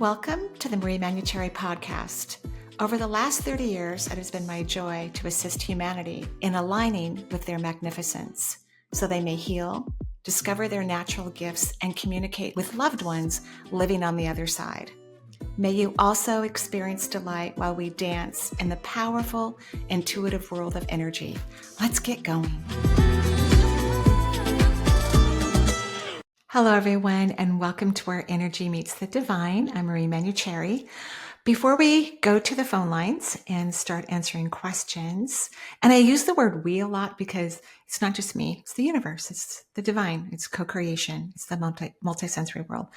Welcome to the Manuchehri podcast. Over the last 30 years, it has been my joy to assist humanity in aligning with their magnificence so they may heal, discover their natural gifts, and communicate with loved ones living on the other side. May you also experience delight while we dance in the powerful, intuitive world of energy. Let's get going. Hello, everyone, and welcome to Where Energy Meets the Divine. I'm Manuchehri. Before we go to the phone lines and start answering questions, and I use the word we a lot because it's not just me, it's the universe, it's the divine, it's co-creation, it's the multi-sensory world.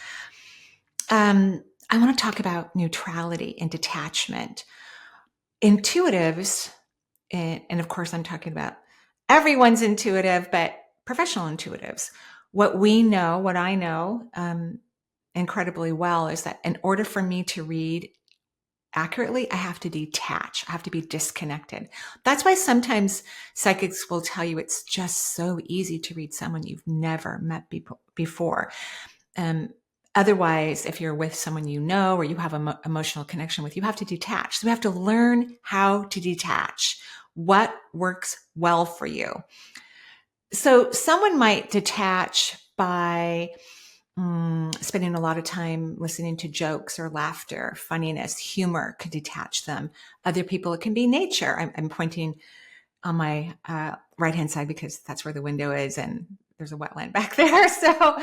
I want to talk about neutrality and detachment. Intuitives, and of course I'm talking about everyone's intuitive, but professional intuitives. What I know incredibly well is that in order for me to read accurately, I have to detach. I have to be disconnected. That's why sometimes psychics will tell you it's just so easy to read someone you've never met before. Otherwise, if you're with someone you know or you have an emotional connection with, you have to detach. So we have to learn how to detach. What works well for you? So someone might detach by spending a lot of time listening to jokes or laughter, funniness, humor could detach them. Other people, it can be nature. I'm pointing on my right-hand side because that's where the window is and there's a wetland back there. So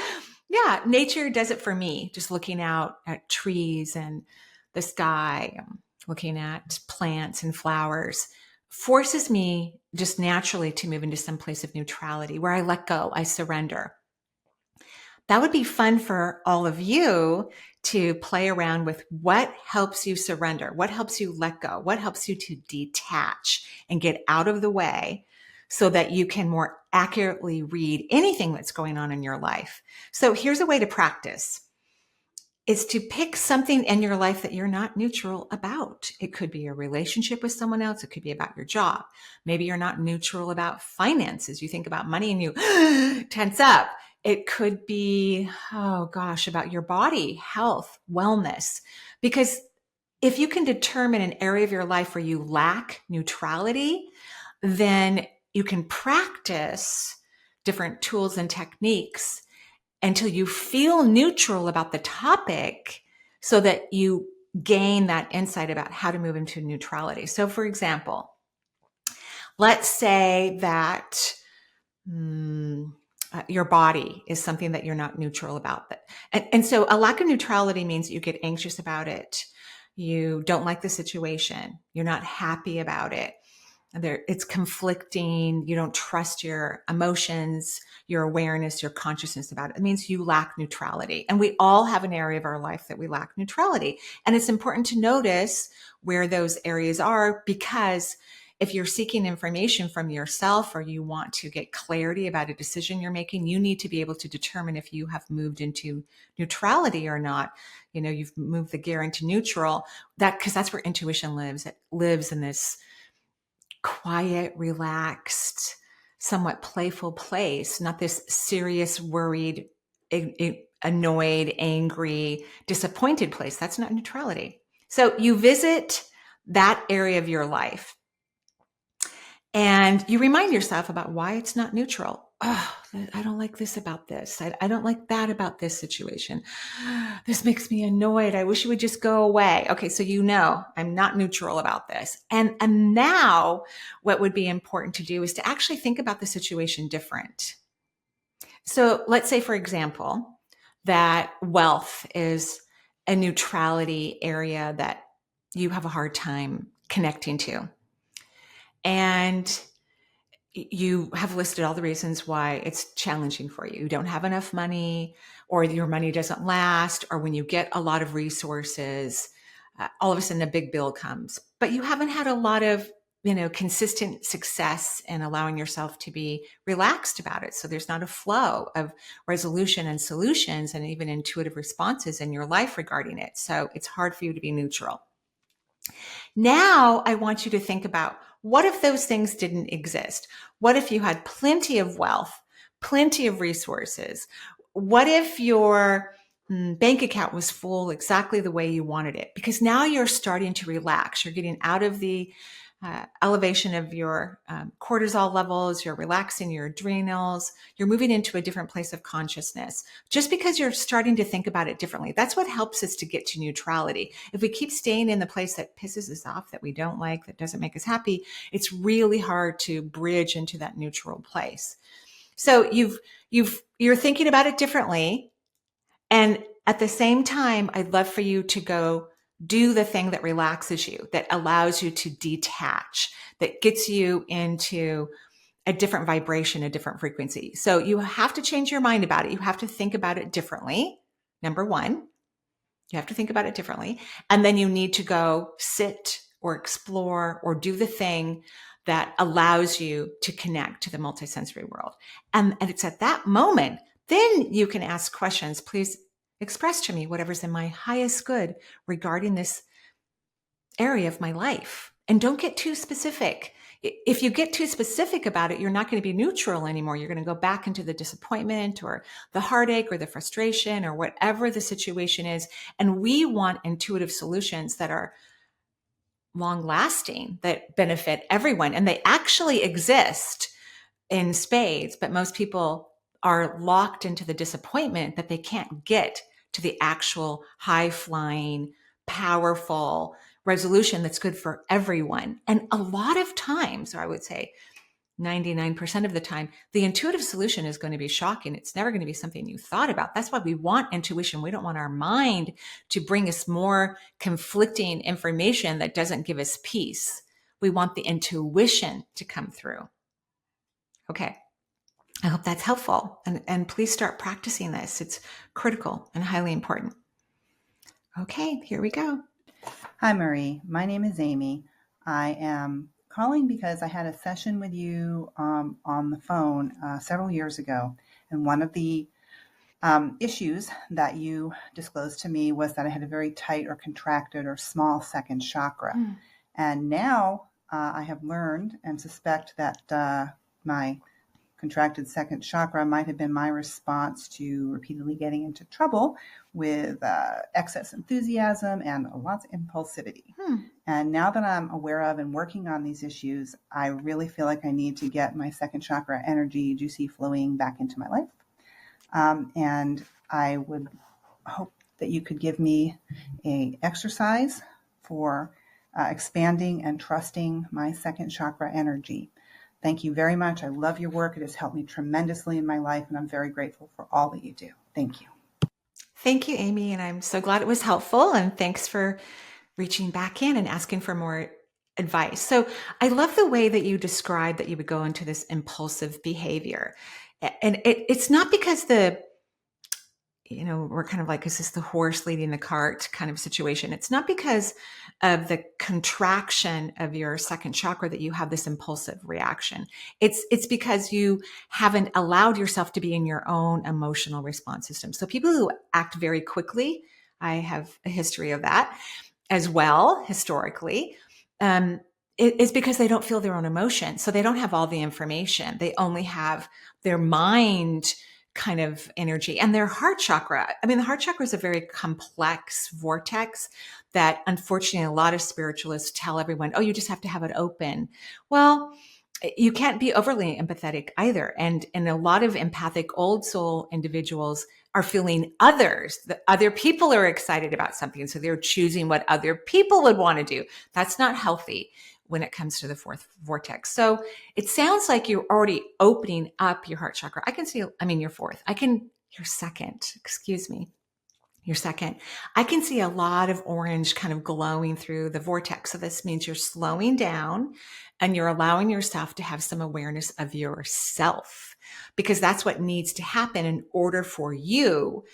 yeah, nature does it for me. Just looking out at trees and the sky, looking at plants and flowers, forces me just naturally to move into some place of neutrality where I let go, I surrender. That would be fun for all of you to play around with what helps you surrender, what helps you let go, what helps you to detach and get out of the way so that you can more accurately read anything that's going on in your life. So here's a way to practice. Is to pick something in your life that you're not neutral about. It could be a relationship with someone else. It could be about your job. Maybe you're not neutral about finances. You think about money and you tense up. It could be, about your body, health, wellness. Because if you can determine an area of your life where you lack neutrality, then you can practice different tools and techniques until you feel neutral about the topic so that you gain that insight about how to move into neutrality. So for example, let's say that your body is something that you're not neutral about. And so a lack of neutrality means you get anxious about it. You don't like the situation. You're not happy about it. It's conflicting. You don't trust your emotions, your awareness, your consciousness about it. It means you lack neutrality. And we all have an area of our life that we lack neutrality. And it's important to notice where those areas are, because if you're seeking information from yourself or you want to get clarity about a decision you're making, you need to be able to determine if you have moved into neutrality or not. You've moved the gear into neutral, because that's where intuition lives. It lives in this quiet, relaxed, somewhat playful place, not this serious, worried, annoyed, angry, disappointed place. That's not neutrality. So you visit that area of your life and you remind yourself about why it's not neutral. Oh, I don't like this about this. I don't like that about this situation. This makes me annoyed. I wish it would just go away. Okay, so I'm not neutral about this. And now what would be important to do is to actually think about the situation different. So let's say, for example, that wealth is a neutrality area that you have a hard time connecting to. And you have listed all the reasons why it's challenging for you. You don't have enough money, or your money doesn't last, or when you get a lot of resources, all of a sudden a big bill comes. But you haven't had a lot of, consistent success in allowing yourself to be relaxed about it. So there's not a flow of resolution and solutions and even intuitive responses in your life regarding it. So it's hard for you to be neutral. Now I want you to think about, what if those things didn't exist? What if you had plenty of wealth, plenty of resources? What if your bank account was full exactly the way you wanted it, because now you're starting to relax. You're getting out of the elevation of your cortisol levels. You're relaxing your adrenals. You're moving into a different place of consciousness just because you're starting to think about it differently. That's what helps us to get to neutrality. If we keep staying in the place that pisses us off, that we don't like, that doesn't make us happy, it's really hard to bridge into that neutral place. So you're thinking about it differently. And at the same time, I'd love for you to go do the thing that relaxes you, that allows you to detach, that gets you into a different vibration, a different frequency. So you have to change your mind about it. You have to think about it differently. Number one, you have to think about it differently. And then you need to go sit or explore or do the thing that allows you to connect to the multisensory world. And it's at that moment, then you can ask questions. Please express to me whatever's in my highest good regarding this area of my life. And don't get too specific. If you get too specific about it, you're not going to be neutral anymore. You're going to go back into the disappointment or the heartache or the frustration or whatever the situation is. And we want intuitive solutions that are long lasting, that benefit everyone. And they actually exist in spades, but most people are locked into the disappointment that they can't get to the actual high flying, powerful resolution that's good for everyone. And a lot of times, or I would say 99% of the time, the intuitive solution is going to be shocking. It's never going to be something you thought about. That's why we want intuition. We don't want our mind to bring us more conflicting information that doesn't give us peace. We want the intuition to come through. Okay. I hope that's helpful. And please start practicing this. It's critical and highly important. Okay, here we go. Hi, Marie. My name is Amy. I am calling because I had a session with you on the phone several years ago. And one of the issues that you disclosed to me was that I had a very tight or contracted or small second chakra. And now I have learned and suspect that my contracted second chakra might have been my response to repeatedly getting into trouble with excess enthusiasm and lots of impulsivity. And now that I'm aware of and working on these issues, I really feel like I need to get my second chakra energy juicy flowing back into my life. And I would hope that you could give me an exercise for expanding and trusting my second chakra energy. Thank you very much. I love your work. It has helped me tremendously in my life, and I'm very grateful for all that you do. Thank you. Thank you, Amy. And I'm so glad it was helpful. And thanks for reaching back in and asking for more advice. So I love the way that you described that you would go into this impulsive behavior. And it's not because we're kind of like, is this the horse leading the cart kind of situation? It's not because of the contraction of your second chakra that you have this impulsive reaction. It's because you haven't allowed yourself to be in your own emotional response system. So people who act very quickly, I have a history of that as well, historically, it's because they don't feel their own emotion. So they don't have all the information. They only have their mind kind of energy and their heart chakra. I mean, the heart chakra is a very complex vortex that unfortunately a lot of spiritualists tell everyone, oh, you just have to have it open. Well, you can't be overly empathetic either. And a lot of empathic old soul individuals are feeling others, that other people are excited about something. So they're choosing what other people would want to do. That's not healthy when it comes to the fourth vortex. So it sounds like you're already opening up your heart chakra. Your fourth. Your second, excuse me. Your second. I can see a lot of orange kind of glowing through the vortex. So this means you're slowing down and you're allowing yourself to have some awareness of yourself, because that's what needs to happen in order for you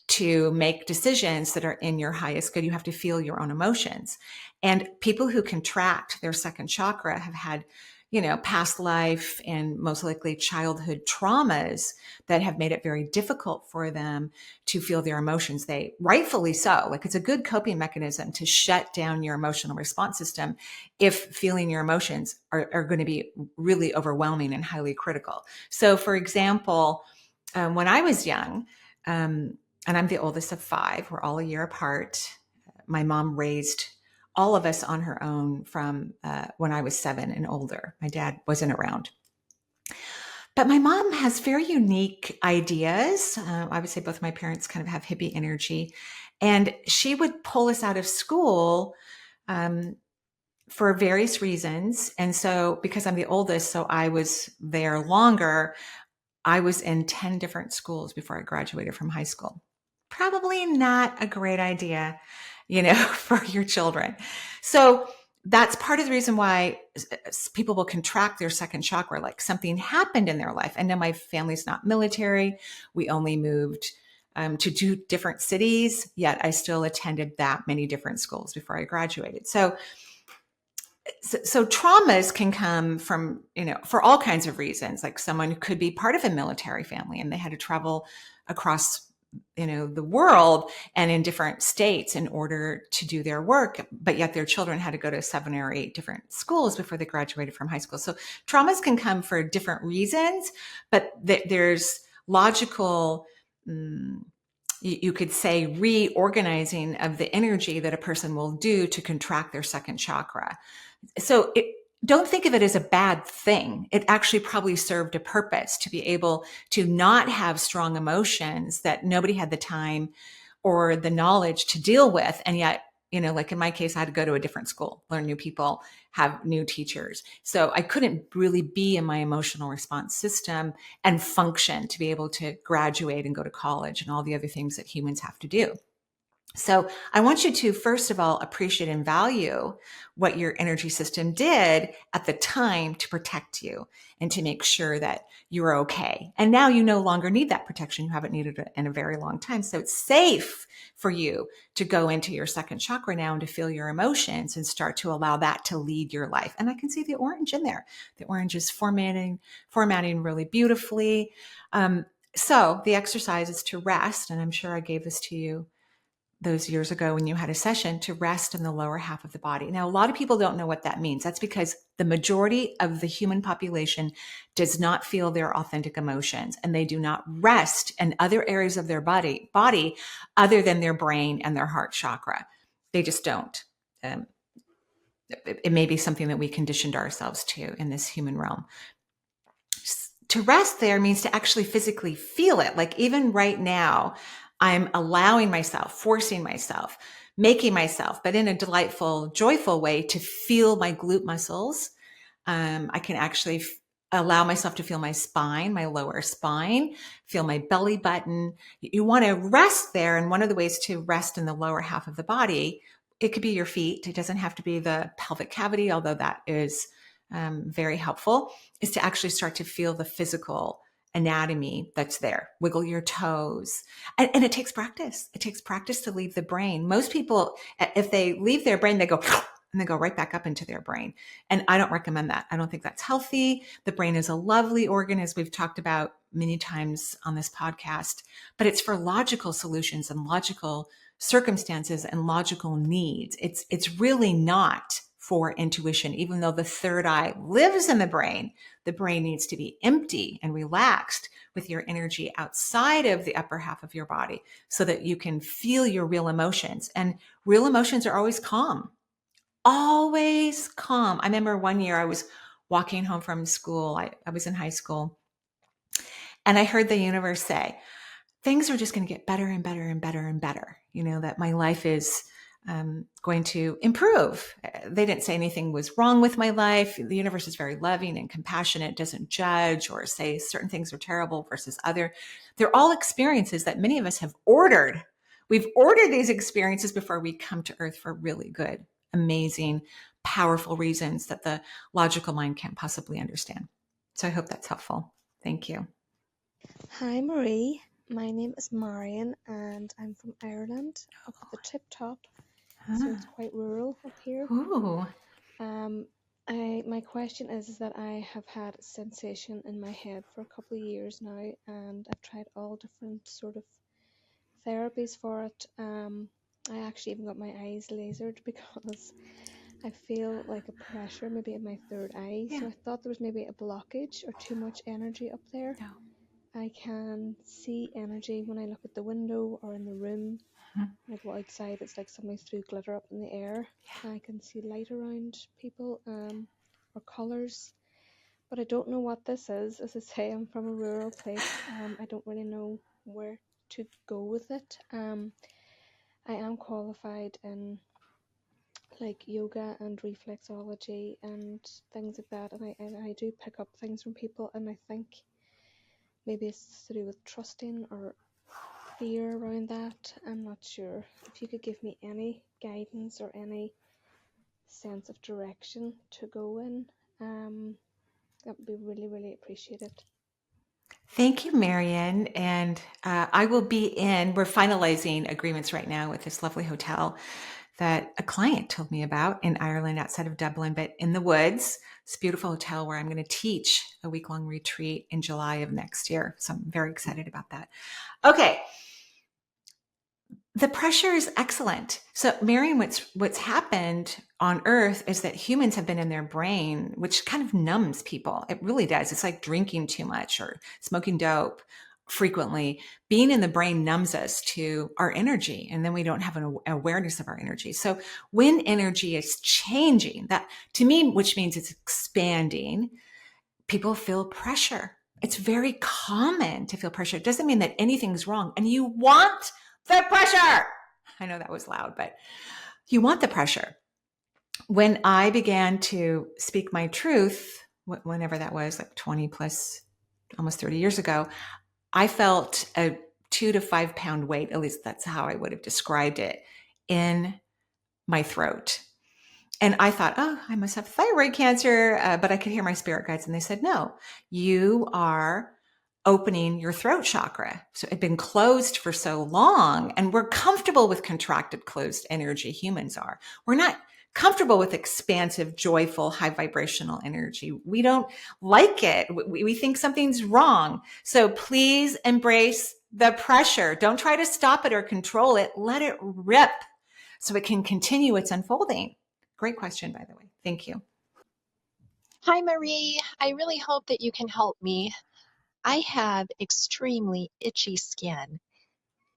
to make decisions that are in your highest good. You have to feel your own emotions. And people who contract their second chakra have had, past life and most likely childhood traumas that have made it very difficult for them to feel their emotions. They rightfully so. Like, it's a good coping mechanism to shut down your emotional response system if feeling your emotions are going to be really overwhelming and highly critical. So for example, when I was young, and I'm the oldest of five. We're all a year apart. My mom raised all of us on her own from when I was 7 and older. My dad wasn't around. But my mom has very unique ideas. I would say both my parents kind of have hippie energy. And she would pull us out of school um, for various reasons. And so, because I'm the oldest, so I was there longer, I was in 10 different schools before I graduated from high school. Probably not a great idea, for your children. So that's part of the reason why people will contract their second chakra, like something happened in their life. I know my family's not military. We only moved to 2 different cities, yet I still attended that many different schools before I graduated. So traumas can come from, for all kinds of reasons. Like someone could be part of a military family and they had to travel across, the world and in different states in order to do their work, but yet their children had to go to 7 or 8 different schools before they graduated from high school. So traumas can come for different reasons, but there's logical, you could say, reorganizing of the energy that a person will do to contract their second chakra. So don't think of it as a bad thing. It actually probably served a purpose to be able to not have strong emotions that nobody had the time or the knowledge to deal with. And yet, like in my case, I had to go to a different school, learn new people, have new teachers. So I couldn't really be in my emotional response system and function to be able to graduate and go to college and all the other things that humans have to do. So I want you to, first of all, appreciate and value what your energy system did at the time to protect you and to make sure that you're okay. And now you no longer need that protection. You haven't needed it in a very long time. So it's safe for you to go into your second chakra now and to feel your emotions and start to allow that to lead your life. And I can see the orange in there. The orange is formatting really beautifully. So the exercise is to rest. And I'm sure I gave this to you those years ago when you had a session, to rest in the lower half of the body. Now, a lot of people don't know what that means. That's because the majority of the human population does not feel their authentic emotions, and they do not rest in other areas of their body other than their brain and their heart chakra. They just don't. Um, it may be something that we conditioned ourselves to in this human realm. To rest there means to actually physically feel it. Like even right now, I'm allowing myself, forcing myself, making myself, but in a delightful, joyful way, to feel my glute muscles. I can actually allow myself to feel my spine, my lower spine, feel my belly button. You want to rest there. And one of the ways to rest in the lower half of the body, it could be your feet. It doesn't have to be the pelvic cavity, although that is very helpful, is to actually start to feel the physical anatomy that's there. Wiggle your toes. And it takes practice. It takes practice to leave the brain. Most people, if they leave their brain, they go and they go right back up into their brain. And I don't recommend that. I don't think that's healthy. The brain is a lovely organ, as we've talked about many times on this podcast, but it's for logical solutions and logical circumstances and logical needs. It's really not for intuition. Even though the third eye lives in the brain needs to be empty and relaxed with your energy outside of the upper half of your body so that you can feel your real emotions. And real emotions are always calm. Always calm. I remember one year I was walking home from school. I was in high school, and I heard the universe say, things are just going to get better and better and better and better. That my life is going to improve. They didn't say anything was wrong with my life. The universe is very loving and compassionate, doesn't judge or say certain things are terrible versus other. They're all experiences that many of us have ordered. We've ordered these experiences before we come to Earth for really good, amazing, powerful reasons that the logical mind can't possibly understand. So I hope that's helpful. Thank you. Hi Marie, my name is Marion and I'm from Ireland, up at the tip top, so it's quite rural up here. Ooh. My question is that I have had a sensation in my head for a couple of years now, and I've tried all different sort of therapies for it. I actually even got my eyes lasered because I feel like a pressure maybe in my third eye. Yeah. So I thought there was maybe a blockage or too much energy up there. No. I can see energy when I look at the window or in the room. When I go outside, it's like somebody threw glitter up in the air. I can see light around people, or colours. But I don't know what this is. As I say, I'm from a rural place. I don't really know where to go with it. I am qualified in like yoga and reflexology and things like that, and I do pick up things from people, and I think maybe it's to do with trusting or fear around that. I'm not sure. If you could give me any guidance or any sense of direction to go in, that would be really, really appreciated. Thank you, Marion. And I will we're finalizing agreements right now with this lovely hotel that a client told me about in Ireland outside of Dublin, but in the woods. It's a beautiful hotel where I'm going to teach a week-long retreat in July of next year. So I'm very excited about that. Okay. The pressure is excellent. So, Marion, what's happened on Earth is that humans have been in their brain, which kind of numbs people. It really does. It's like drinking too much or smoking dope frequently. Being in the brain numbs us to our energy, and then we don't have an awareness of our energy. So, when energy is changing, that to me, which means it's expanding, people feel pressure. It's very common to feel pressure. It doesn't mean that anything's wrong, and you want the pressure. I know that was loud, but you want the pressure. When I began to speak my truth, whenever that was, like 20 plus, almost 30 years ago, I felt a 2 to 5 pound weight, at least that's how I would have described it, in my throat. And I thought, oh, I must have thyroid cancer. But I could hear my spirit guides, and they said, no, you are opening your throat chakra. So it had been closed for so long, and we're comfortable with contracted, closed energy. Humans are. We're not comfortable with expansive, joyful, high vibrational energy. We don't like it. We think something's wrong. So please embrace the pressure. Don't try to stop it or control it. Let it rip so it can continue its unfolding. Great question, by the way. Thank you. Hi, Marie. I really hope that you can help me. I have extremely itchy skin.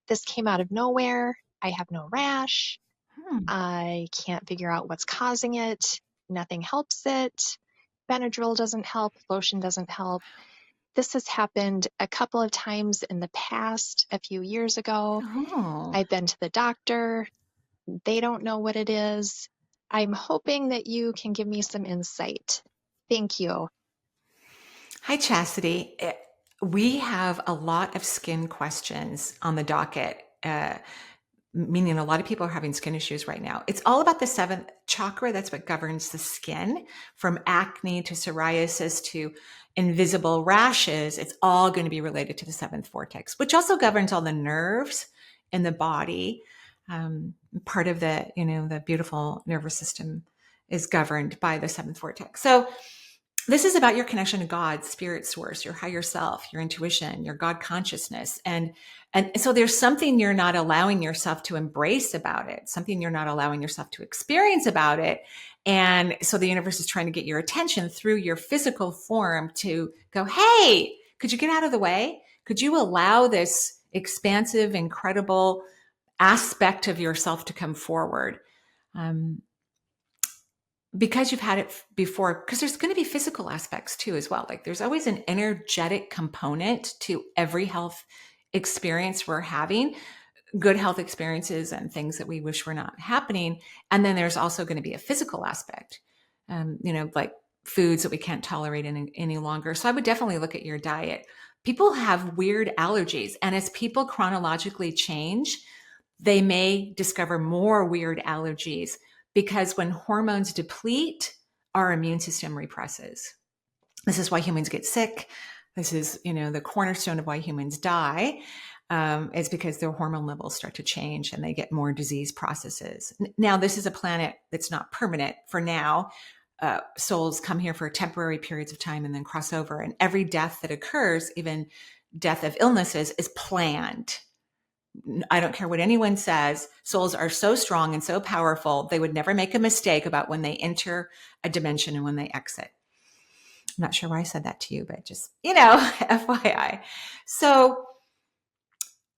This came out of nowhere. I have no rash. I can't figure out what's causing it. Nothing helps it. Benadryl doesn't help. Lotion doesn't help. This has happened a couple of times in the past, a few years ago. Oh. I've been to the doctor. They don't know what it is. I'm hoping that you can give me some insight. Thank you. Hi, Chastity. We have a lot of skin questions on the docket, meaning a lot of people are having skin issues right now. It's all about the seventh chakra. That's what governs the skin, from acne to psoriasis to invisible rashes. It's all going to be related to the seventh vortex, which also governs all the nerves in the body. Part of the beautiful nervous system is governed by the seventh vortex. So this is about your connection to God, spirit source, your higher self, your intuition, your God consciousness. And so there's something you're not allowing yourself to embrace about it, something you're not allowing yourself to experience about it. And so the universe is trying to get your attention through your physical form to go, hey, could you get out of the way? Could you allow this expansive, incredible aspect of yourself to come forward? Because you've had it before, because there's going to be physical aspects too as well. Like there's always an energetic component to every health experience we're having, good health experiences and things that we wish were not happening. And then there's also going to be a physical aspect, like foods that we can't tolerate any longer. So I would definitely look at your diet. People have weird allergies. And as people chronologically change, they may discover more weird allergies, because when hormones deplete, our immune system represses. This is why humans get sick. This is, the cornerstone of why humans die, is because their hormone levels start to change and they get more disease processes. Now, this is a planet that's not permanent for now. Souls come here for temporary periods of time and then cross over. And every death that occurs, even death of illnesses, is planned. I don't care what anyone says. Souls are so strong and so powerful. They would never make a mistake about when they enter a dimension and when they exit. I'm not sure why I said that to you, but just, FYI. So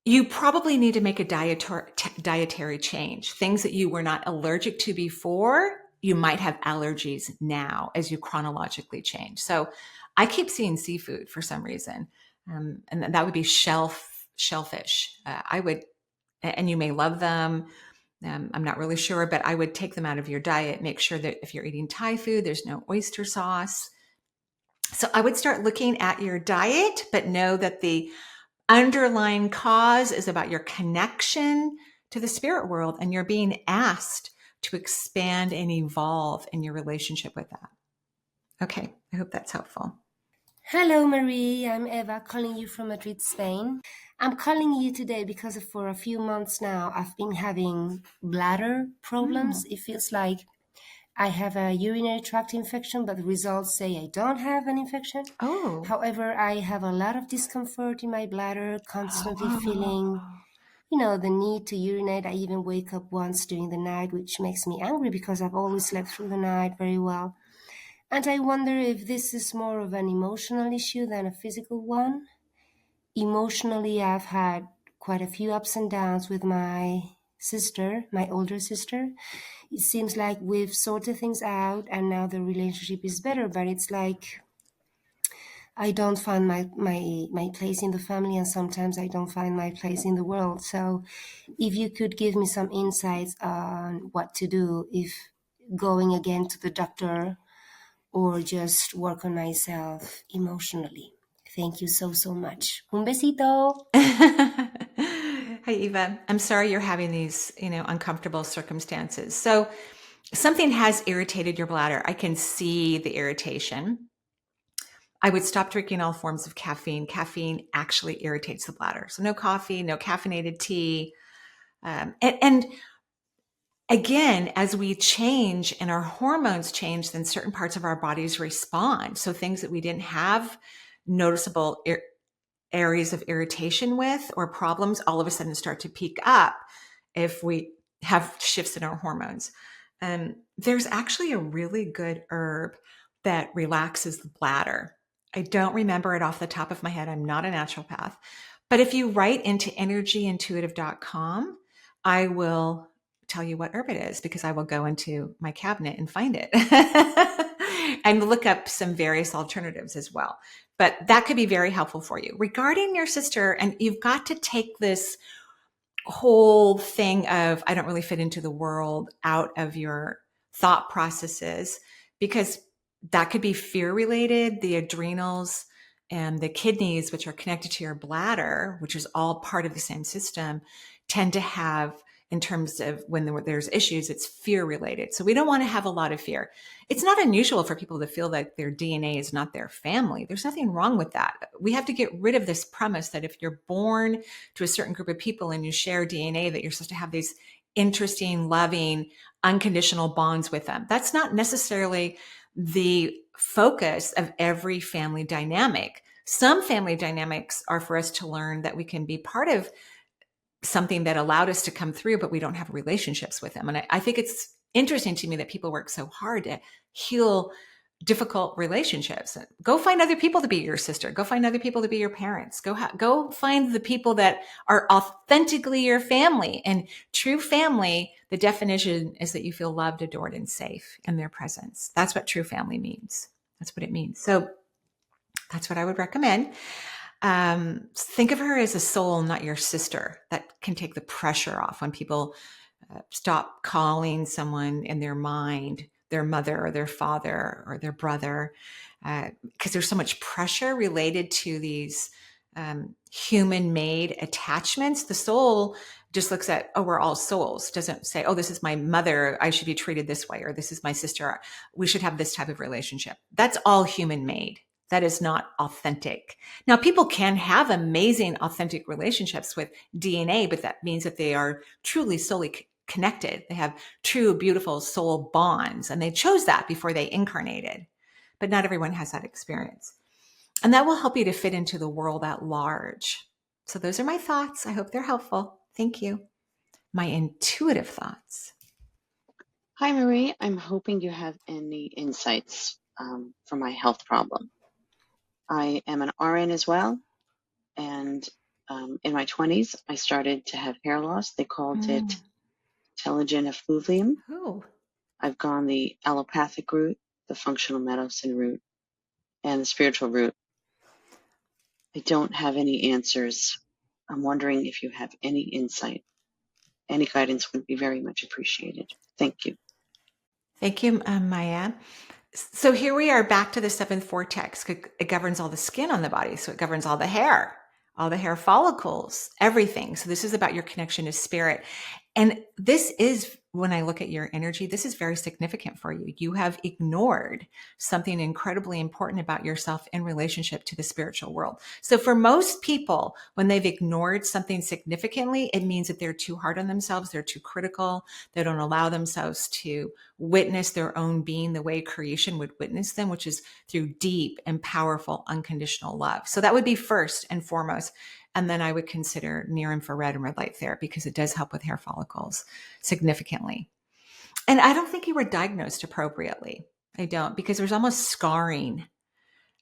you probably need to make a dietary change. Things that you were not allergic to before, you might have allergies now as you chronologically change. So I keep seeing seafood for some reason. And that would be shellfish. I would, and you may love them. I'm not really sure, but I would take them out of your diet. Make sure that if you're eating Thai food, there's no oyster sauce. So I would start looking at your diet, but know that the underlying cause is about your connection to the spirit world, and you're being asked to expand and evolve in your relationship with that. Okay, I hope that's helpful. Hello, Marie. I'm Eva, calling you from Madrid, Spain. I'm calling you today because for a few months now, I've been having bladder problems. It feels like I have a urinary tract infection, but the results say I don't have an infection. Oh. However, I have a lot of discomfort in my bladder, constantly feeling, the need to urinate. I even wake up once during the night, which makes me angry because I've always slept through the night very well. And I wonder if this is more of an emotional issue than a physical one. Emotionally, I've had quite a few ups and downs with my sister, my older sister. It seems like we've sorted things out and now the relationship is better, but it's like I don't find my place in the family, and sometimes I don't find my place in the world. So if you could give me some insights on what to do, if going again to the doctor or just work on myself emotionally. Thank you so much. Un besito. Hi, Eva. I'm sorry you're having these, uncomfortable circumstances. So something has irritated your bladder. I can see the irritation. I would stop drinking all forms of caffeine. Caffeine actually irritates the bladder. So no coffee, no caffeinated tea. And again, as we change and our hormones change, then certain parts of our bodies respond. So things that we didn't have noticeable areas of irritation with or problems all of a sudden start to peak up if we have shifts in our hormones. There's actually a really good herb that relaxes the bladder. I don't remember it off the top of my head. I'm not a naturopath. But if you write into energyintuitive.com, I will tell you what herb it is, because I will go into my cabinet and find it and look up some various alternatives as well. But that could be very helpful for you. Regarding your sister, and you've got to take this whole thing of I don't really fit into the world out of your thought processes, because that could be fear related. The adrenals and the kidneys, which are connected to your bladder, which is all part of the same system, tend to have, in terms of when there's issues, it's fear related. So we don't want to have a lot of fear. It's not unusual for people to feel like their DNA is not their family. There's nothing wrong with that. We have to get rid of this premise that if you're born to a certain group of people and you share DNA, that you're supposed to have these interesting, loving, unconditional bonds with them. That's not necessarily the focus of every family dynamic. Some family dynamics are for us to learn that we can be part of something that allowed us to come through, but we don't have relationships with them. And I think it's interesting to me that people work so hard to heal difficult relationships. Go find other people to be your sister. Go find other people to be your parents. Go find the people that are authentically your family. And true family, the definition is that you feel loved, adored, and safe in their presence. That's what true family means. That's what it means. So that's what I would recommend. Think of her as a soul, not your sister. That can take the pressure off when people stop calling someone in their mind their mother or their father or their brother, because there's so much pressure related to these human-made attachments. The soul just looks at, oh, we're all souls. Doesn't say, oh, this is my mother, I should be treated this way, or this is my sister, we should have this type of relationship. That's all human-made. That is not authentic. Now, people can have amazing, authentic relationships with DNA, but that means that they are truly soully connected. They have true, beautiful soul bonds, and they chose that before they incarnated. But not everyone has that experience. And that will help you to fit into the world at large. So those are my thoughts. I hope they're helpful. Thank you. My intuitive thoughts. Hi, Marie. I'm hoping you have any insights for my health problem. I am an RN as well, and in my 20s, I started to have hair loss. They called it telogen effluvium. Oh. I've gone the allopathic route, the functional medicine route, and the spiritual route. I don't have any answers. I'm wondering if you have any insight. Any guidance would be very much appreciated. Thank you. Thank you, Maya. So here we are back to the seventh vortex. It governs all the skin on the body. So it governs all the hair follicles, everything. So this is about your connection to spirit. And this is, when I look at your energy, this is very significant for you. You have ignored something incredibly important about yourself in relationship to the spiritual world. So for most people, when they've ignored something significantly, it means that they're too hard on themselves. They're too critical. They don't allow themselves to witness their own being the way creation would witness them, which is through deep and powerful unconditional love. So that would be first and foremost. And then I would consider near infrared and red light therapy because it does help with hair follicles significantly. And I don't think you were diagnosed appropriately. I don't, because there's almost scarring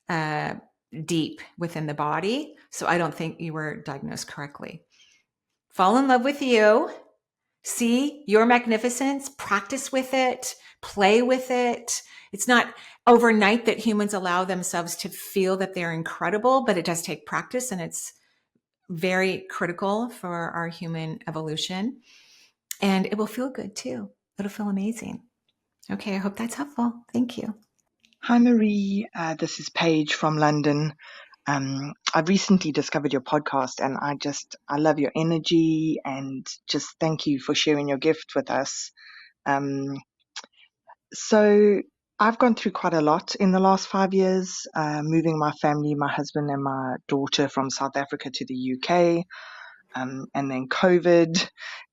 deep within the body. So I don't think you were diagnosed correctly. Fall in love with you. See your magnificence, practice with it, play with it. It's not overnight that humans allow themselves to feel that they're incredible, but it does take practice, and it's very critical for our human evolution. And it will feel good too. It'll feel amazing. Okay, I hope that's helpful. Thank you. Hi, Marie. This is Paige from London. I've recently discovered your podcast, and I love your energy, and just thank you for sharing your gift with us. So I've gone through quite a lot in the last 5 years, moving my family, my husband and my daughter from South Africa to the UK, and then COVID,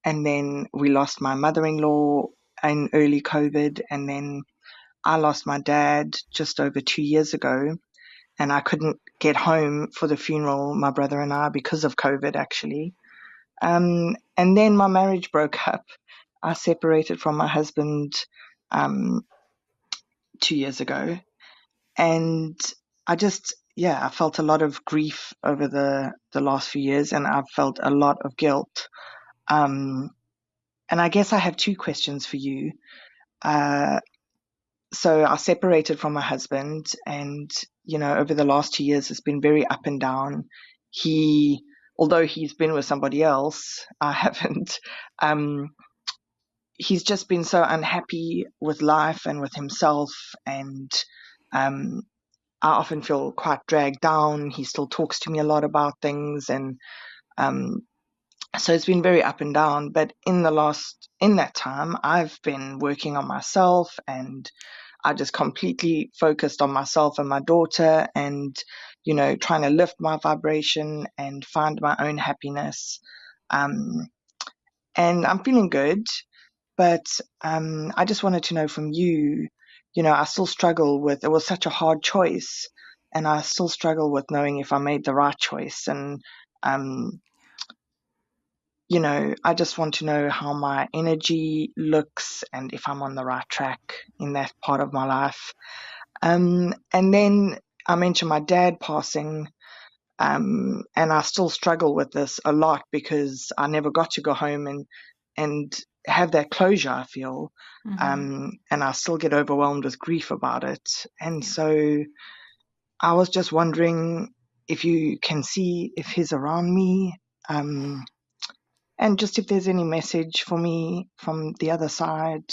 and then we lost my mother-in-law in early COVID, and then I lost my dad just over 2 years ago, and I couldn't get home for the funeral, my brother and I, because of COVID, actually. And then my marriage broke up. I separated from my husband 2 years ago, and I felt a lot of grief over the last few years, and I've felt a lot of guilt. And I guess I have two questions for you. So I separated from my husband, and, over the last 2 years, it's been very up and down. Although he's been with somebody else, I haven't. He's just been so unhappy with life and with himself, and I often feel quite dragged down. He still talks to me a lot about things, and so it's been very up and down. But in that time, I've been working on myself, and I just completely focused on myself and my daughter, and, trying to lift my vibration and find my own happiness. And I'm feeling good, but I just wanted to know from you, I still struggle with, it was such a hard choice, and I still struggle with knowing if I made the right choice. And, I just want to know how my energy looks and if I'm on the right track in that part of my life. And then I mentioned my dad passing, and I still struggle with this a lot because I never got to go home and have that closure, I feel. And I still get overwhelmed with grief about it. And so I was just wondering if you can see if he's around me, and just if there's any message for me from the other side,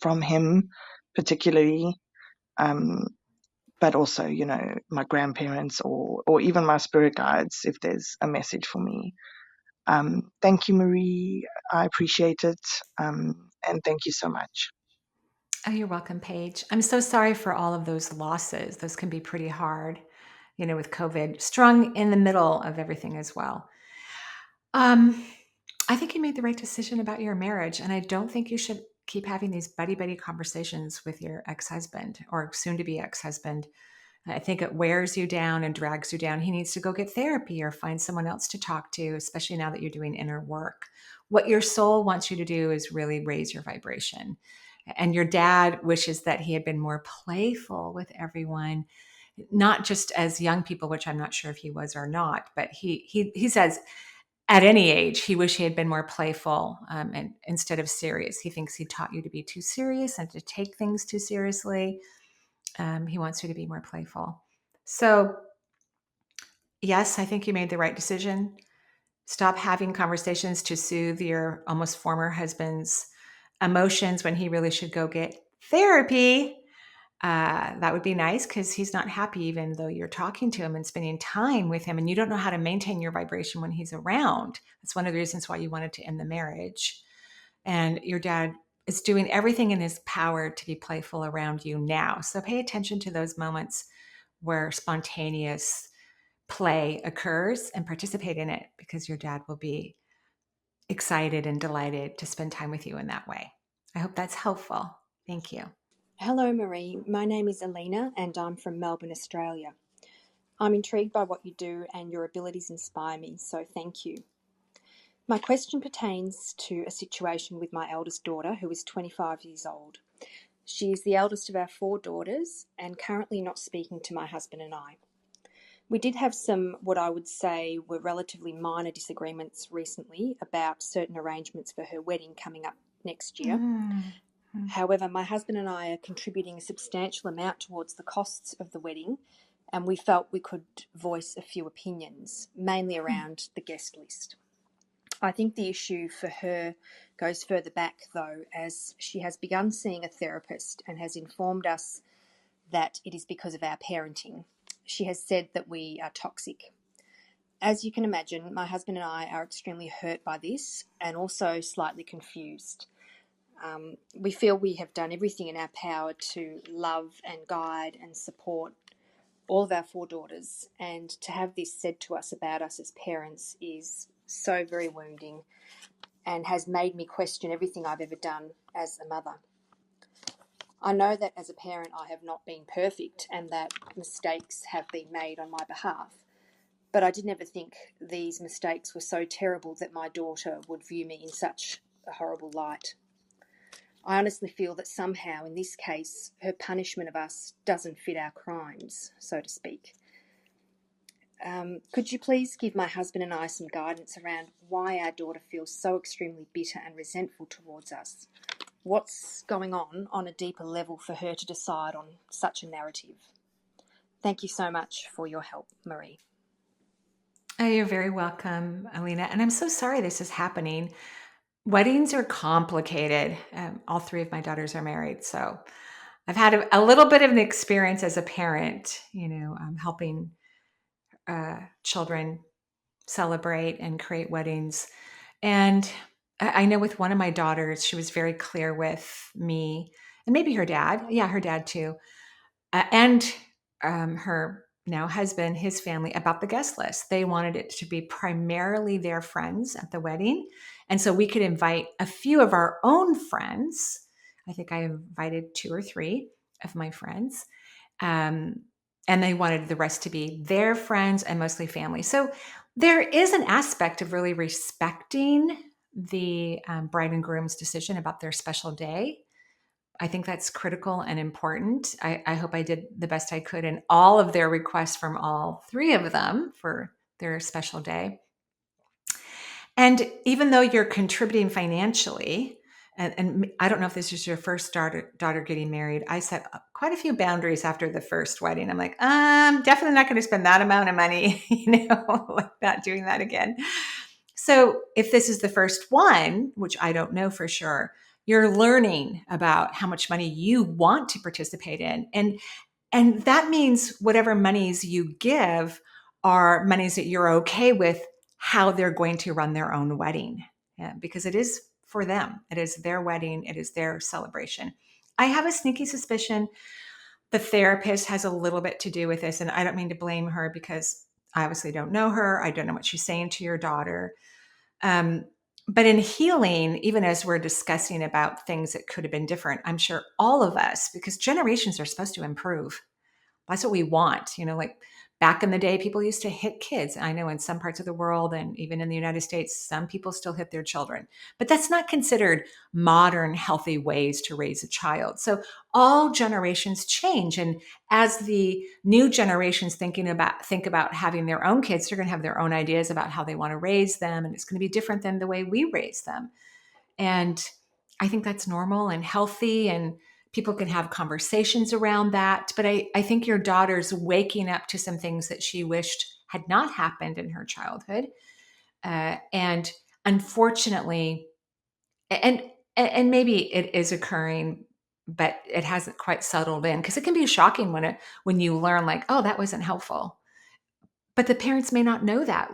from him particularly, but also, my grandparents or even my spirit guides, if there's a message for me. Thank you, Marie. I appreciate it. And thank you so much. Oh, you're welcome, Paige. I'm so sorry for all of those losses. Those can be pretty hard, with COVID strung in the middle of everything as well. I think you made the right decision about your marriage, and I don't think you should keep having these buddy-buddy conversations with your ex-husband or soon-to-be ex-husband. I think it wears you down and drags you down. He needs to go get therapy or find someone else to talk to, especially now that you're doing inner work. What your soul wants you to do is really raise your vibration. And your dad wishes that he had been more playful with everyone, not just as young people, which I'm not sure if he was or not, but he says at any age, he wished he had been more playful and instead of serious. He thinks he taught you to be too serious and to take things too seriously. He wants you to be more playful. So, yes, I think you made the right decision. Stop having conversations to soothe your almost former husband's emotions when he really should go get therapy. That would be nice because he's not happy, even though you're talking to him and spending time with him, and you don't know how to maintain your vibration when he's around. That's one of the reasons why you wanted to end the marriage. And your dad is doing everything in his power to be playful around you now. So pay attention to those moments where spontaneous play occurs and participate in it, because your dad will be excited and delighted to spend time with you in that way. I hope that's helpful. Thank you. Hello, Marie. My name is Alina and I'm from Melbourne, Australia. I'm intrigued by what you do and your abilities inspire me, so thank you. My question pertains to a situation with my eldest daughter, who is 25 years old. She is the eldest of our 4 daughters and currently not speaking to my husband and I. We did have some, what I would say, were relatively minor disagreements recently about certain arrangements for her wedding coming up next year. However, my husband and I are contributing a substantial amount towards the costs of the wedding, and we felt we could voice a few opinions, mainly around the guest list. I think the issue for her goes further back, though, as she has begun seeing a therapist and has informed us that it is because of our parenting. She has said that we are toxic. As you can imagine, my husband and I are extremely hurt by this and also slightly confused. We feel we have done everything in our power to love and guide and support all of our 4 daughters, and to have this said to us about us as parents is so very wounding and has made me question everything I've ever done as a mother. I know that as a parent I have not been perfect and that mistakes have been made on my behalf, but I did never think these mistakes were so terrible that my daughter would view me in such a horrible light. I honestly feel that somehow in this case her punishment of us doesn't fit our crimes, so to speak. Could you please give my husband and I some guidance around why our daughter feels so extremely bitter and resentful towards us? What's going on a deeper level for her to decide on such a narrative? Thank you so much for your help, Marie. Oh, you're very welcome, Alina. And I'm so sorry this is happening. Weddings are complicated. All 3 of my daughters are married. So I've had a little bit of an experience as a parent, helping children celebrate and create weddings. And I know with one of my daughters, she was very clear with me and maybe her dad. Yeah, her dad too. And her now husband, his family, about the guest list. They wanted it to be primarily their friends at the wedding. And so we could invite a few of our own friends. I think I invited 2 or 3 of my friends. And they wanted the rest to be their friends and mostly family. So there is an aspect of really respecting the bride and groom's decision about their special day. I think that's critical and important. I hope I did the best I could in all of their requests from all 3 of them for their special day. And even though you're contributing financially, and I don't know if this is your first daughter getting married, I set up quite a few boundaries after the first wedding. I'm like, definitely not going to spend that amount of money, like not doing that again. So if this is the first one, which I don't know for sure, you're learning about how much money you want to participate in. And that means whatever monies you give are monies that you're okay with how they're going to run their own wedding. Yeah, because it is for them. It is their wedding. It is their celebration. I have a sneaky suspicion the therapist has a little bit to do with this. And I don't mean to blame her because I obviously don't know her. I don't know what she's saying to your daughter. But in healing, even as we're discussing about things that could have been different, I'm sure all of us, because generations are supposed to improve. That's what we want, like Back in the day, people used to hit kids. I know in some parts of the world and even in the United States, some people still hit their children, but that's not considered modern, healthy ways to raise a child. So all generations change. And as the new generations think about having their own kids, they're going to have their own ideas about how they want to raise them. And it's going to be different than the way we raise them. And I think that's normal and healthy, and people can have conversations around that. But I think your daughter's waking up to some things that she wished had not happened in her childhood. And unfortunately, and and maybe it is occurring, but it hasn't quite settled in, because it can be shocking when you learn, like, oh, that wasn't helpful. But the parents may not know that.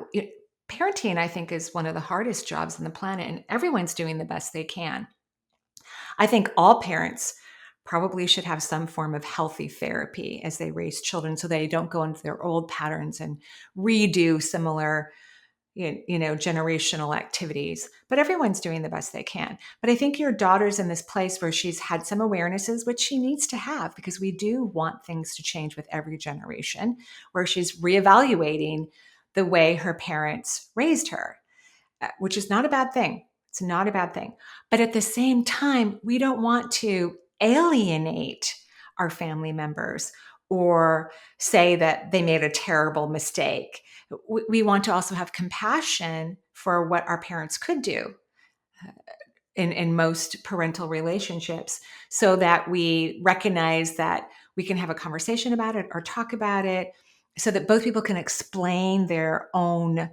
Parenting, I think, is one of the hardest jobs on the planet, and everyone's doing the best they can. I think all parents probably should have some form of healthy therapy as they raise children, so they don't go into their old patterns and redo similar generational activities. But everyone's doing the best they can. But I think your daughter's in this place where she's had some awarenesses, which she needs to have, because we do want things to change with every generation, where she's reevaluating the way her parents raised her, which is not a bad thing. It's not a bad thing. But at the same time, we don't want to alienate our family members or say that they made a terrible mistake. We want to also have compassion for what our parents could do in most parental relationships, so that we recognize that we can have a conversation about it or talk about it, so that both people can explain their own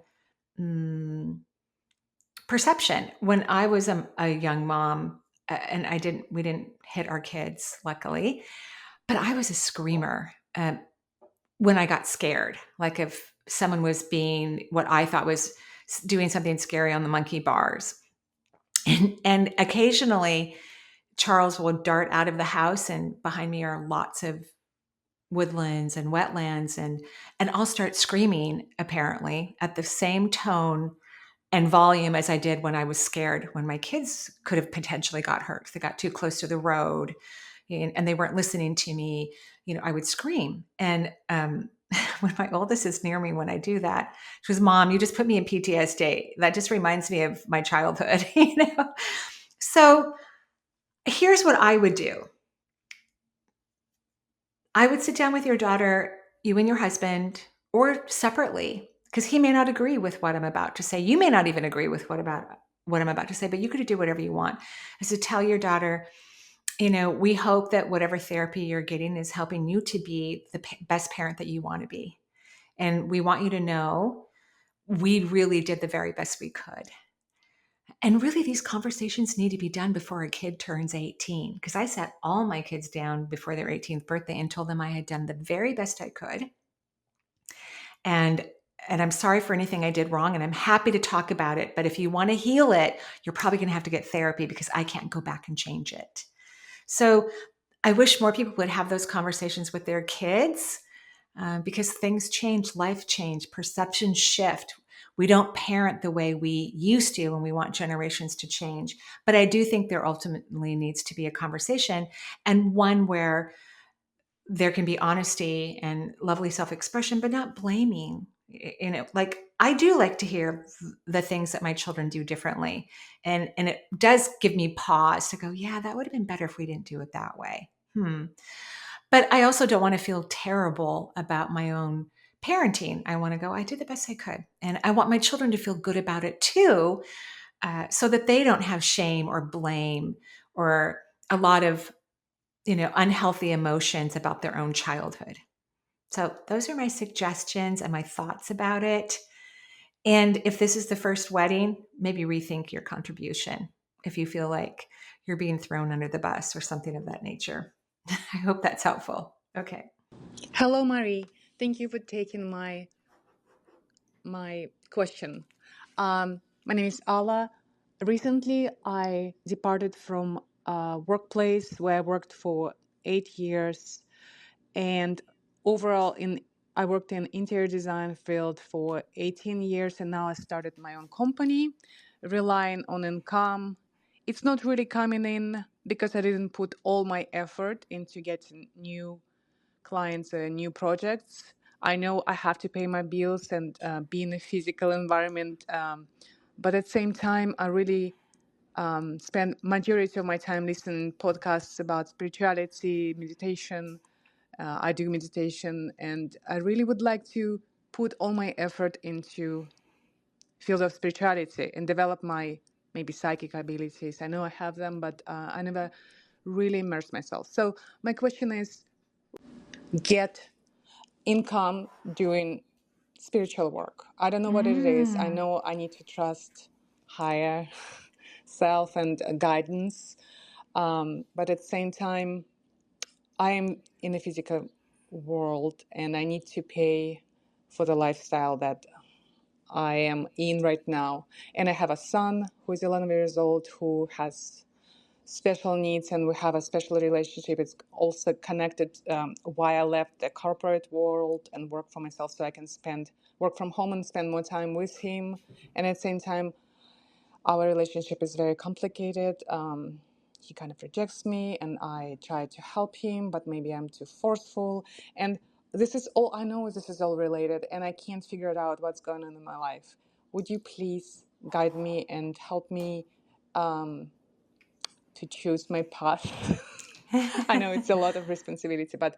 perception. When I was a young mom, and we didn't hit our kids, luckily, but I was a screamer when I got scared. Like if someone was being what I thought was doing something scary on the monkey bars. And occasionally Charles will dart out of the house, and behind me are lots of woodlands and wetlands, and I'll start screaming, apparently at the same tone and volume as I did when I was scared, when my kids could have potentially got hurt. They got too close to the road and they weren't listening to me. I would scream. And when my oldest is near me, when I do that, she goes, "Mom, you just put me in PTSD. That just reminds me of my childhood." So here's what I would do. I would sit down with your daughter, you and your husband, or separately, because he may not agree with what I'm about to say. You may not even agree with what I'm about to say, but you could do whatever you want. Is to tell your daughter, we hope that whatever therapy you're getting is helping you to be the best parent that you want to be. And we want you to know we really did the very best we could. And really, these conversations need to be done before a kid turns 18, because I sat all my kids down before their 18th birthday and told them I had done the very best I could. And I'm sorry for anything I did wrong, and I'm happy to talk about it. But if you want to heal it, you're probably going to have to get therapy, because I can't go back and change it. So I wish more people would have those conversations with their kids, because things change, life change, perceptions shift. We don't parent the way we used to, and we want generations to change. But I do think there ultimately needs to be a conversation, and one where there can be honesty and lovely self-expression, but not blaming. Like, I do like to hear the things that my children do differently. And it does give me pause to go, yeah, that would have been better if we didn't do it that way. But I also don't want to feel terrible about my own parenting. I want to go, I did the best I could. And I want my children to feel good about it too, so that they don't have shame or blame or a lot of unhealthy emotions about their own childhood. So those are my suggestions and my thoughts about it. And if this is the first wedding, maybe rethink your contribution if you feel like you're being thrown under the bus or something of that nature. I hope that's helpful. Okay. Hello, Marie. Thank you for taking my question. My name is Ala. Recently, I departed from a workplace where I worked for 8 years, and overall, I worked in interior design field for 18 years, and now I started my own company, relying on income. It's not really coming in because I didn't put all my effort into getting new clients and new projects. I know I have to pay my bills and be in a physical environment, but at the same time, I really spend majority of my time listening podcasts about spirituality, meditation. I do meditation, and I really would like to put all my effort into field of spirituality and develop my maybe psychic abilities. I know I have them, but I never really immersed myself. So my question is, get income doing spiritual work. I don't know what it is. I Mm. know I need to trust higher self and guidance. But at the same time, I am in the physical world and I need to pay for the lifestyle that I am in right now. And I have a son who is 11 years old who has special needs, and we have a special relationship. It's also connected why I left the corporate world and work for myself so I can work from home and spend more time with him. And at the same time, our relationship is very complicated. He kind of rejects me and I try to help him, but maybe I'm too forceful. And this is all I know, is this is all related and I can't figure it out what's going on in my life. Would you please guide me and help me to choose my path? I know it's a lot of responsibility, but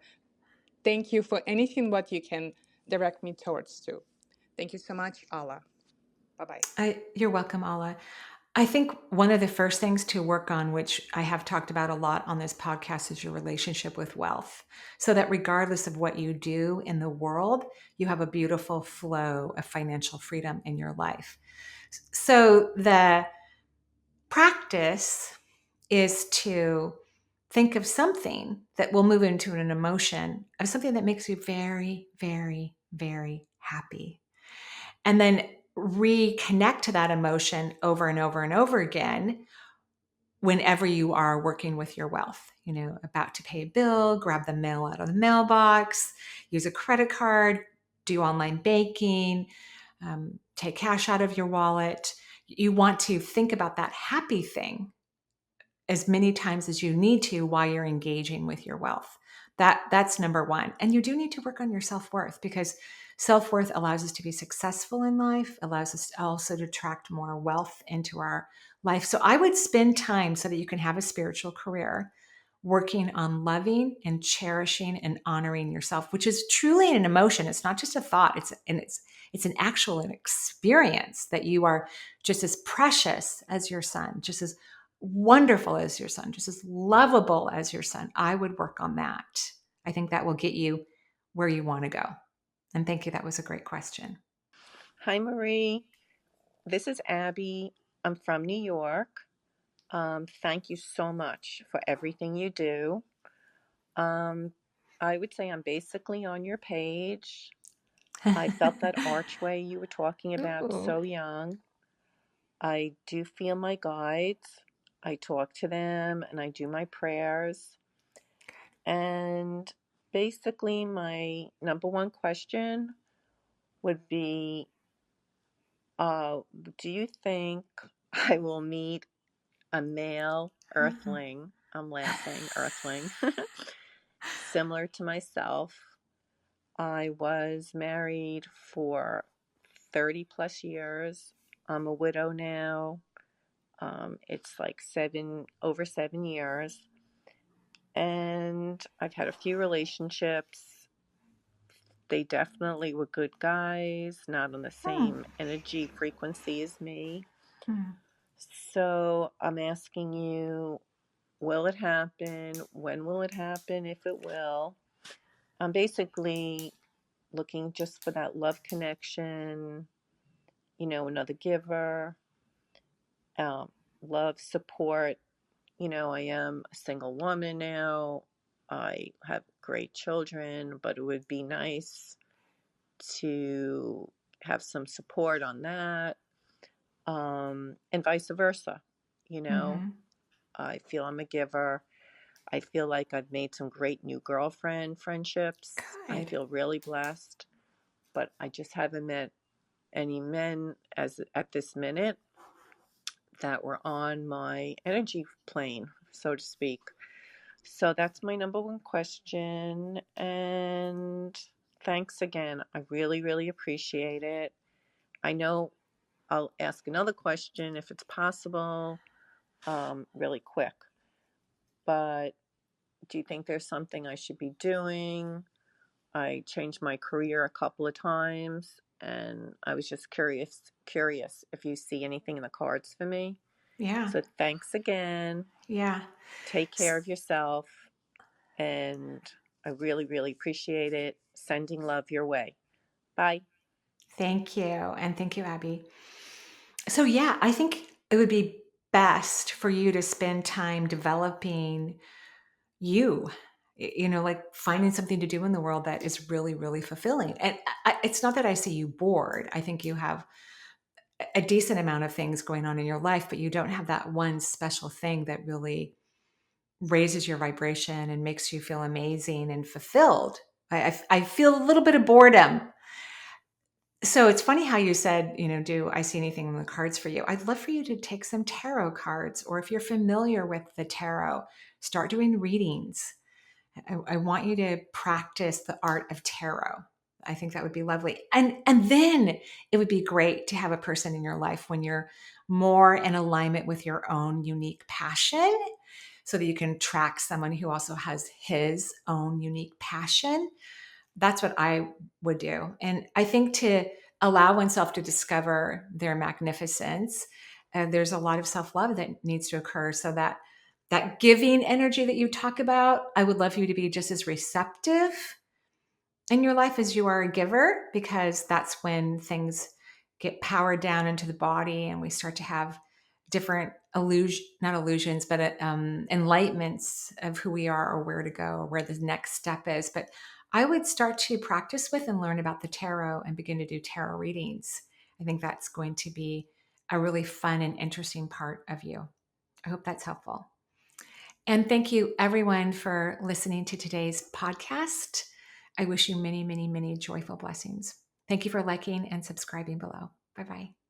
thank you for anything what you can direct me towards too. Thank you so much, Allah. Bye-bye. You're welcome, Ala. I think one of the first things to work on, which I have talked about a lot on this podcast, is your relationship with wealth. So that regardless of what you do in the world, you have a beautiful flow of financial freedom in your life. So the practice is to think of something that will move into an emotion of something that makes you very, very, very happy. And then reconnect to that emotion over and over and over again whenever you are working with your wealth. About to pay a bill, grab the mail out of the mailbox, use a credit card, do online banking, take cash out of your wallet. You want to think about that happy thing as many times as you need to while you're engaging with your wealth. That's number one. And you do need to work on your self-worth, because self-worth allows us to be successful in life, allows us also to attract more wealth into our life. So I would spend time so that you can have a spiritual career working on loving and cherishing and honoring yourself, which is truly an emotion. It's not just a thought. It's an actual experience that you are just as precious as your son, just as wonderful as your son, just as lovable as your son. I would work on that. I think that will get you where you want to go. And thank you. That was a great question. Hi, Marie. This is Abby. I'm from New York. Thank you so much for everything you do. I would say I'm basically on your page. I felt that archway you were talking about Ooh. so young. I do feel my guides. I talk to them and I do my prayers. And basically, my number one question would be, do you think I will meet a male earthling? I'm laughing, earthling. Similar to myself. I was married for 30 plus years. I'm a widow now. It's like over 7 years. And I've had a few relationships. They definitely were good guys, not on the same energy frequency as me. So I'm asking you, will it happen? When will it happen, if it will? I'm basically looking just for that love connection, another giver, love, support. I am a single woman now. I have great children, but it would be nice to have some support on that, and vice versa. I feel I'm a giver. I feel like I've made some great new girlfriend friendships. I Good. feel really blessed, but I just haven't met any men at this minute that were on my energy plane, so to speak. So that's my number one question. And Thanks again. I really, really appreciate it. I know I'll ask another question if it's possible, really quick. But do you think there's something I should be doing? I changed my career a couple of times, and I was just curious if you see anything in the cards for me. Yeah. So thanks again. Yeah. Take care of yourself, and I really, really appreciate it. Sending love your way. Bye. Thank you. And thank you, Abby. So, yeah, I think it would be best for you to spend time developing you, like finding something to do in the world that is really, really fulfilling. And it's not that I see you bored. I think you have a decent amount of things going on in your life, but you don't have that one special thing that really raises your vibration and makes you feel amazing and fulfilled. I feel a little bit of boredom. So it's funny how you said, do I see anything in the cards for you? I'd love for you to take some tarot cards, or if you're familiar with the tarot, start doing readings. I want you to practice the art of tarot. I think that would be lovely. And then it would be great to have a person in your life when you're more in alignment with your own unique passion, so that you can track someone who also has his own unique passion. That's what I would do. And I think to allow oneself to discover their magnificence, there's a lot of self-love that needs to occur, so that giving energy that you talk about, I would love for you to be just as receptive in your life as you are a giver, because that's when things get powered down into the body and we start to have different not illusions, but enlightenments of who we are or where to go or where the next step is. But I would start to practice with and learn about the tarot and begin to do tarot readings. I think that's going to be a really fun and interesting part of you. I hope that's helpful. And thank you, everyone, for listening to today's podcast. I wish you many, many, many joyful blessings. Thank you for liking and subscribing below. Bye-bye.